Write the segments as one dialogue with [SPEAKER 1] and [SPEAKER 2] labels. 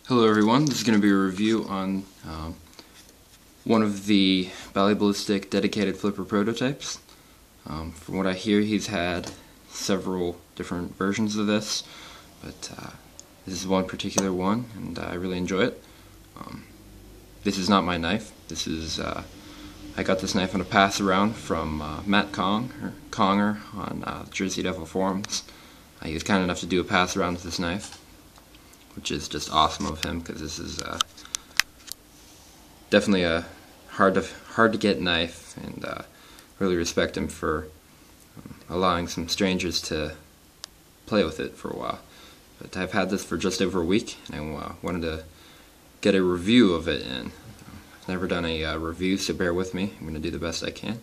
[SPEAKER 1] Hello everyone, this is going to be a review on one of the Balibalistic dedicated flipper prototypes. From what I hear, he's had several different versions of this, but this is one particular one, and I really enjoy it. This is not my knife. This is I got this knife on a pass-around from Matt Conger on Jersey Devil forums. He was kind enough to do a pass-around with this knife, which is just awesome of him, because this is definitely a hard to get knife, and really respect him for allowing some strangers to play with it for a while. But I've had this for just over a week, and I wanted to get a review of it in. I've never done a review, so bear with me. I'm going to do the best I can.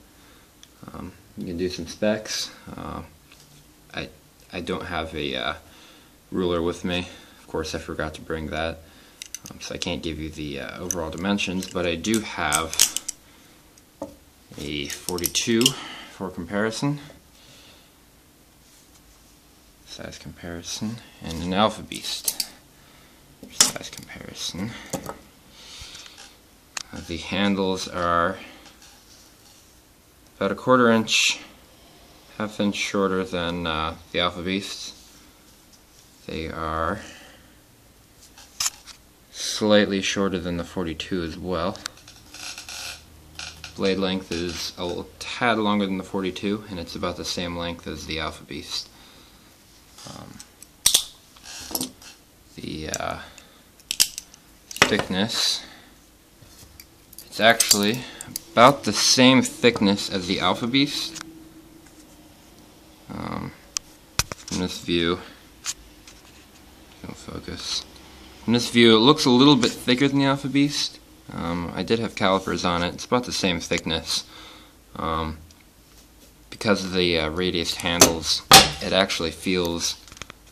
[SPEAKER 1] You can do some specs. I don't have a ruler with me. Of course, I forgot to bring that, so I can't give you the overall dimensions, but I do have a 42 for comparison, size comparison, and an Alpha Beast size comparison. The handles are about a 1/4 inch, ½ inch shorter than the Alpha Beast. They are slightly shorter than the 42 as well. Blade length is a little tad longer than the 42, and it's about the same length as the Alpha Beast. The thickness, it's actually about the same thickness as the Alpha Beast. From this view, focus. In this view, it looks a little bit thicker than the Alpha Beast. I did have calipers on it. It's about the same thickness. Because of the radiused handles, it actually feels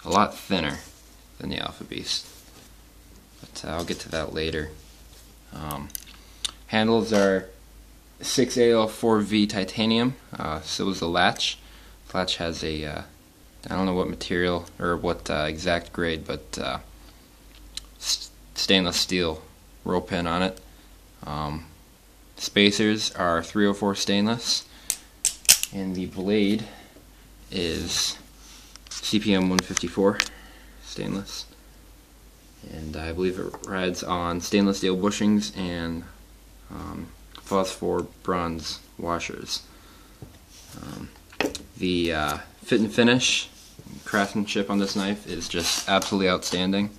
[SPEAKER 1] a lot thinner than the Alpha Beast. But I'll get to that later. Handles are 6AL4V titanium. So is the latch. The latch has a I don't know what material or what exact grade, but stainless steel roll pin on it. Spacers are 304 stainless, and the blade is CPM 154 stainless, and I believe it rides on stainless steel bushings and phosphor bronze washers. The fit and finish, craftsmanship on this knife is just absolutely outstanding.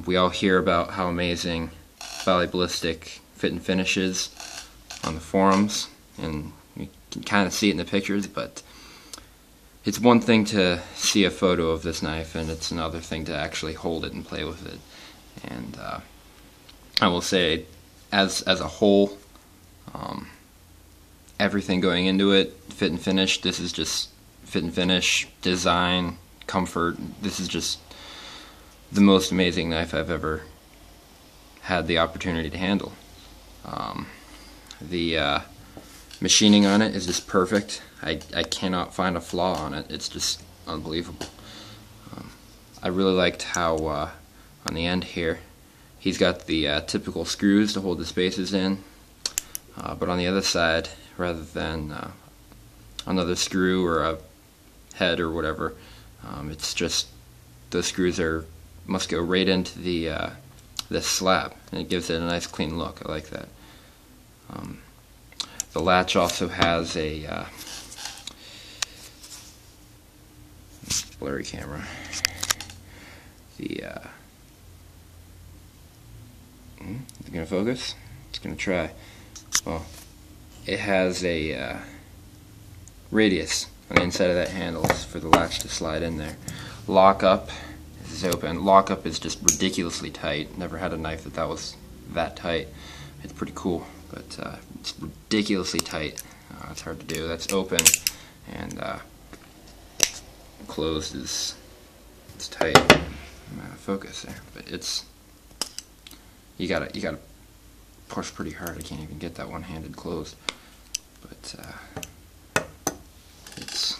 [SPEAKER 1] We all hear about how amazing Balibalistic fit and finish is on the forums, and you can kind of see it in the pictures, but it's one thing to see a photo of this knife, and it's another thing to actually hold it and play with it. And I will say, as a whole, everything going into it, fit and finish, this is just fit and finish, design, comfort. This is just the most amazing knife I've ever had the opportunity to handle. The machining on it is just perfect. I cannot find a flaw on it. It's just unbelievable. I really liked how on the end here he's got the typical screws to hold the spaces in, but on the other side, rather than another screw or a head or whatever, it's just those screws must go right into the slab, and it gives it a nice clean look. I like that. The latch also has a blurry camera. Is it gonna focus? It's gonna try. Well, it has a radius on the inside of that handle for the latch to slide in there. Lockup is open. Lockup is just ridiculously tight. Never had a knife that was that tight. It's pretty cool, but it's ridiculously tight. It's hard to do. That's open, and closed it's tight. I'm out of focus there, but you gotta push pretty hard. I can't even get that one-handed closed. But its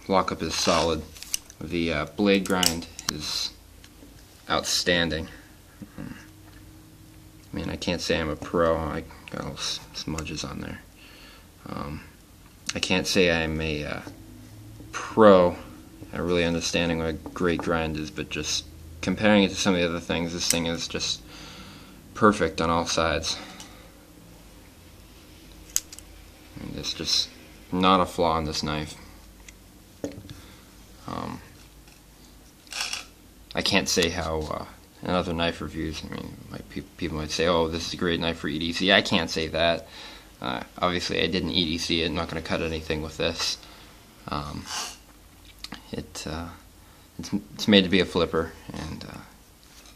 [SPEAKER 1] lockup is solid. The blade grind is outstanding. I mean, I can't say I'm a pro. I got all smudges on there. I can't say I'm a pro at really understanding what a great grind is, but just comparing it to some of the other things, this thing is just perfect on all sides. I mean, there's just not a flaw in this knife. I can't say how in other knife reviews, I mean, people might say, oh, this is a great knife for EDC. I can't say that. Obviously, I didn't EDC it. I'm not going to cut anything with this. It's made to be a flipper, and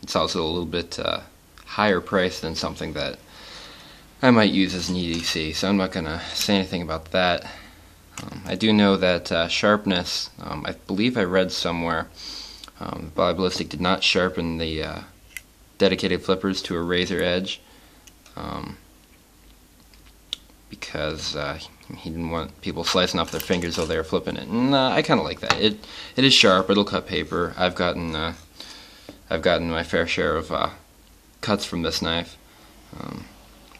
[SPEAKER 1] it's also a little bit higher price than something that I might use as an EDC, so I'm not going to say anything about that. I do know that sharpness, I believe I read somewhere, Balibalistic did not sharpen the dedicated flippers to a razor edge because he didn't want people slicing off their fingers while they were flipping it. And I kind of like that. It is sharp. It'll cut paper. I've gotten my fair share of cuts from this knife,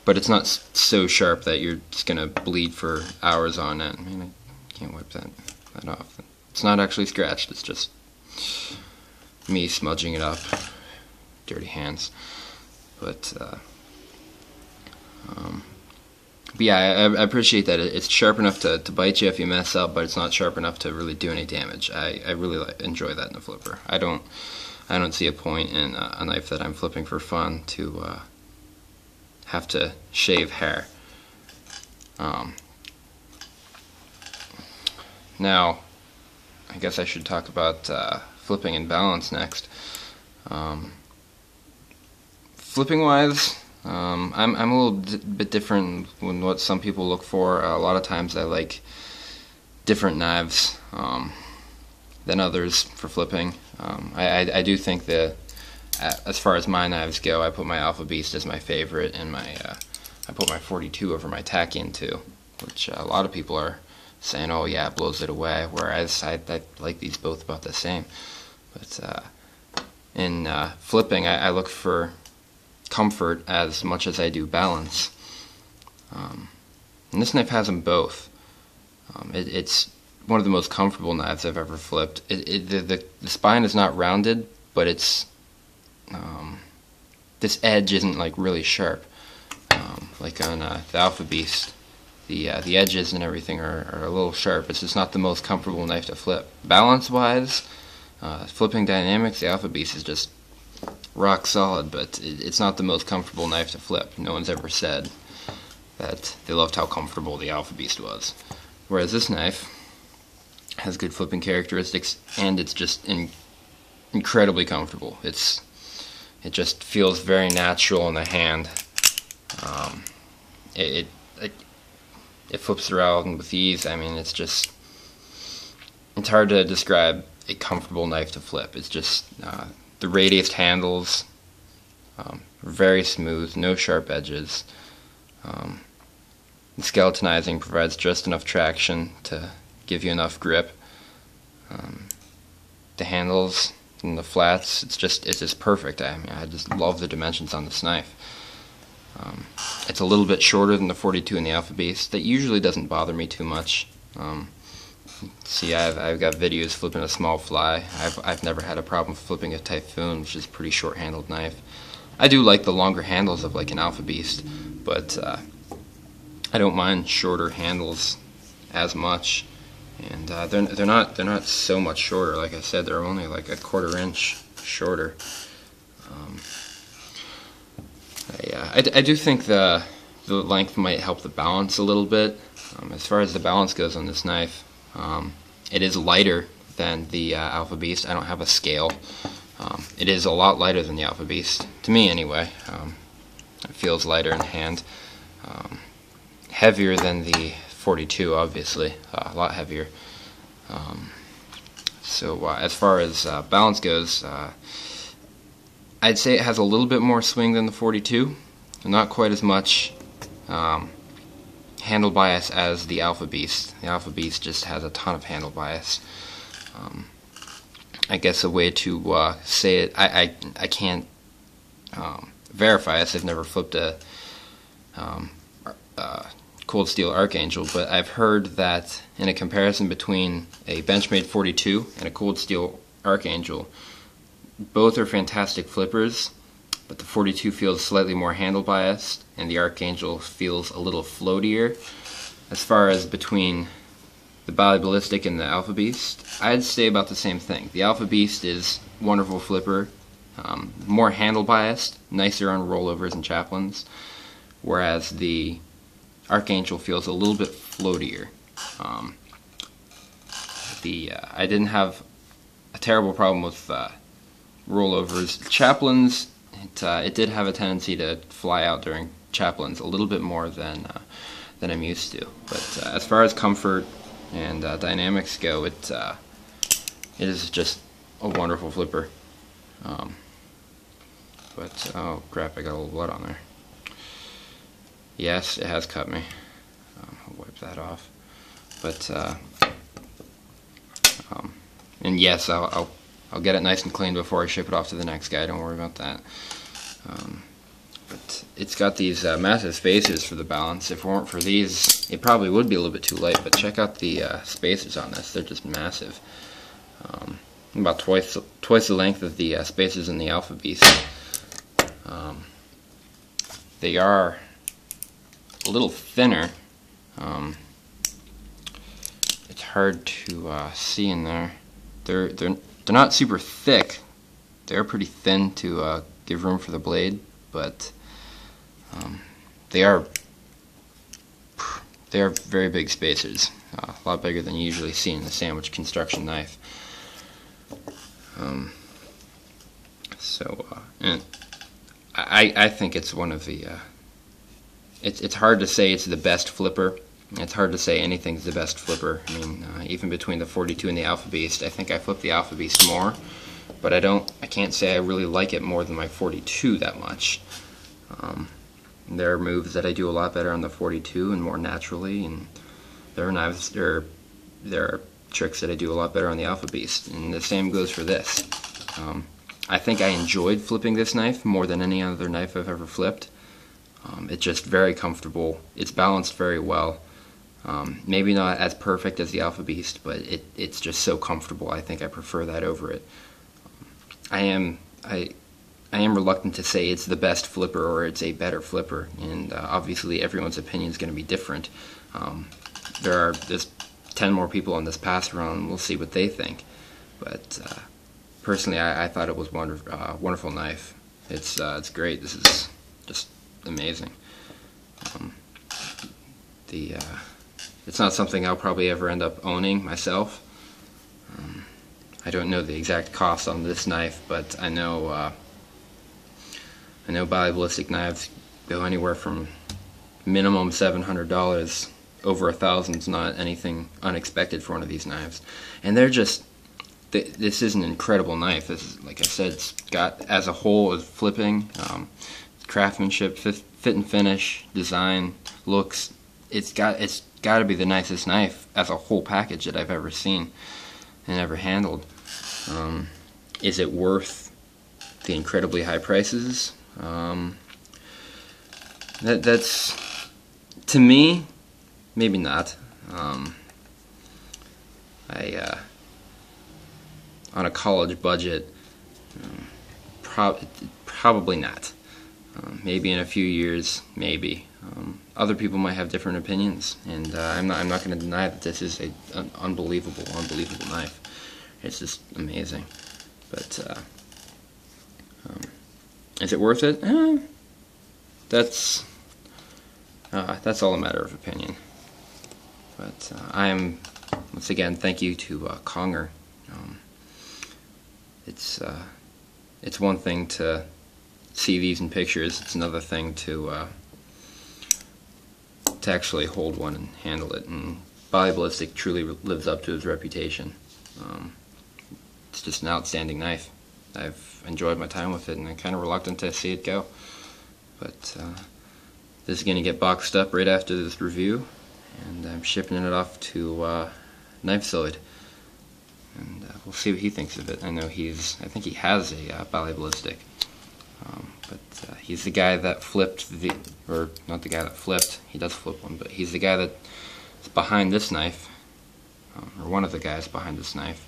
[SPEAKER 1] but it's not so sharp that you're just gonna bleed for hours on end. I mean, I can't wipe that off. It's not actually scratched. It's just me smudging it up. Dirty hands. But yeah, I appreciate that it's sharp enough to bite you if you mess up, but it's not sharp enough to really do any damage. I really enjoy that in a flipper. I don't see a point in a knife that I'm flipping for fun to have to shave hair. Now, I guess I should talk about flipping and balance next. Flipping wise, I'm a little bit different than what some people look for. A lot of times I like different knives than others for flipping. I do think that as far as my knives go, I put my Alpha Beast as my favorite, and I put my 42 over my Tachyon too, which a lot of people are saying, oh yeah, it blows it away, whereas I like these both about the same. But in flipping, I look for comfort as much as I do balance. And this knife has them both. It's one of the most comfortable knives I've ever flipped. The spine is not rounded, but it's this edge isn't like really sharp. Like on the Alpha Beast, the edges and everything are a little sharp. It's just not the most comfortable knife to flip. Balance-wise, flipping dynamics, the Alpha Beast is just rock solid, but it's not the most comfortable knife to flip. No one's ever said that they loved how comfortable the Alpha Beast was. Whereas this knife has good flipping characteristics, and it's just incredibly comfortable. It just feels very natural in the hand. It flips around with ease. I mean, it's hard to describe a comfortable knife to flip. It's just the radiused handles, very smooth, no sharp edges. The skeletonizing provides just enough traction to give you enough grip. The handles and the flats, it's just perfect. I mean, I just love the dimensions on this knife. It's a little bit shorter than the 42 and the Alpha Beast. That usually doesn't bother me too much. See, I've got videos flipping a small fly. I've never had a problem flipping a Typhoon, which is a pretty short-handled knife. I do like the longer handles of like an Alpha Beast, but I don't mind shorter handles as much. And they're not so much shorter. Like I said, they're only like a 1/4 inch shorter. I do think the length might help the balance a little bit. As far as the balance goes on this knife, it is lighter than the Alpha Beast. I don't have a scale. It is a lot lighter than the Alpha Beast, to me anyway. It feels lighter in hand. Heavier than the 42, obviously. A lot heavier. So as far as balance goes, I'd say it has a little bit more swing than the 42. Not quite as much handle bias as the Alpha Beast. The Alpha Beast just has a ton of handle bias. I guess a way to say it, I can't verify this. I've never flipped a cold steel Archangel, but I've heard that in a comparison between a Benchmade 42 and a cold steel Archangel, both are fantastic flippers, but the 42 feels slightly more handle biased and the Archangel feels a little floatier. As far as between the Balibalistic and the Alpha Beast, I'd say about the same thing. The Alpha Beast is a wonderful flipper, more handle biased, nicer on rollovers and chaplains, whereas the Archangel feels a little bit floatier. I didn't have a terrible problem with rollovers. Chaplains, it did have a tendency to fly out during chaplains a little bit more than I'm used to. But as far as comfort and dynamics go, it is just a wonderful flipper. But oh crap, I got a little blood on there. Yes, it has cut me. I'll wipe that off. But and yes, I'll get it nice and clean before I ship it off to the next guy. Don't worry about that. But it's got these massive spacers for the balance. If it weren't for these, it probably would be a little bit too light. But check out the spacers on this; they're just massive. About twice the length of the spacers in the Alpha Beast. They are a little thinner. It's hard to see in there. They're not super thick. They're pretty thin to give room for the blade, but they are very big spacers. A lot bigger than you usually see in the sandwich construction knife. And I think it's one of the. It's hard to say it's the best flipper. It's hard to say anything's the best flipper. I mean, even between the 42 and the Alpha Beast, I think I flip the Alpha Beast more, but I can't say I really like it more than my 42 that much. There are moves that I do a lot better on the 42 and more naturally, and there are tricks that I do a lot better on the Alpha Beast, and the same goes for this. I think I enjoyed flipping this knife more than any other knife I've ever flipped. It's just very comfortable. It's balanced very well. Maybe not as perfect as the Alpha Beast, but it's just so comfortable. I think I prefer that over it. I am reluctant to say it's the best flipper or it's a better flipper, and obviously everyone's opinion is going to be different. There's 10 more people on this pass around, and we'll see what they think. But personally, I thought it was a wonderful knife. It's great. This is just amazing. It's not something I'll probably ever end up owning myself. I don't know the exact cost on this knife, but I know Balibalistic knives go anywhere from minimum $700. Over $1,000 is not anything unexpected for one of these knives, and they're just. This is an incredible knife. This is, like I said, it's got as a whole as flipping, craftsmanship, fit and finish, design, looks. It's got to be the nicest knife as a whole package that I've ever seen and ever handled. Is it worth the incredibly high prices? That's to me, maybe not. On a college budget, probably not. Maybe in a few years, maybe. Other people might have different opinions, and I'm not going to deny that this is an unbelievable knife. It's just amazing. But is it worth it? That's all a matter of opinion. But once again, thank you to Conger. It's one thing to see these in pictures. It's another thing to actually hold one and handle it. And Balibalistic truly lives up to his reputation. It's just an outstanding knife. I've enjoyed my time with it, and I'm kind of reluctant to see it go. But this is going to get boxed up right after this review, and I'm shipping it off to Knifezoid. And we'll see what he thinks of it. I think he has a Balibalistic. But he's the guy that flipped or not the guy that flipped, he does flip one, but he's the guy that's behind this knife, or one of the guys behind this knife.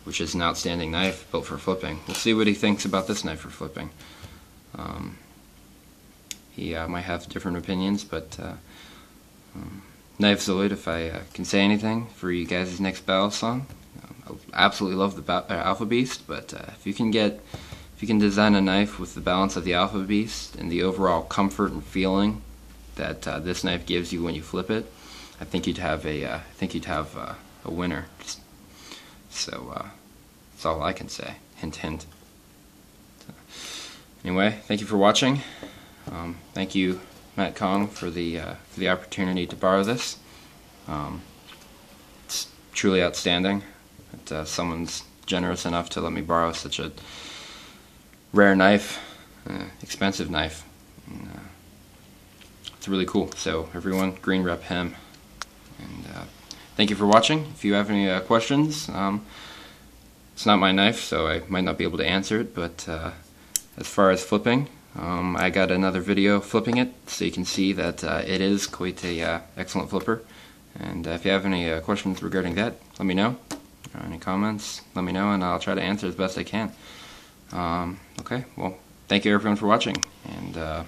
[SPEAKER 1] Which is an outstanding knife built for flipping. We'll see what he thinks about this knife for flipping. He might have different opinions, but Knife Zoid, if I can say anything for you guys' next battle song, I absolutely love the Alpha Beast, but if you can design a knife with the balance of the Alpha Beast and the overall comfort and feeling that this knife gives you when you flip it, I think you'd have a winner. So that's all I can say. Hint, hint. Anyway, thank you for watching. Thank you, Matt Kong, for the opportunity to borrow this. It's truly outstanding that someone's generous enough to let me borrow such a rare knife, expensive knife. And, it's really cool. So everyone, green rep him. And thank you for watching. If you have any questions, it's not my knife, so I might not be able to answer it, but as far as flipping, I got another video flipping it, so you can see that it is quite a excellent flipper. And if you have any questions regarding that, let me know. Any comments, let me know, and I'll try to answer as best I can. Okay, well, thank you everyone for watching, and I'll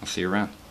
[SPEAKER 1] see you around.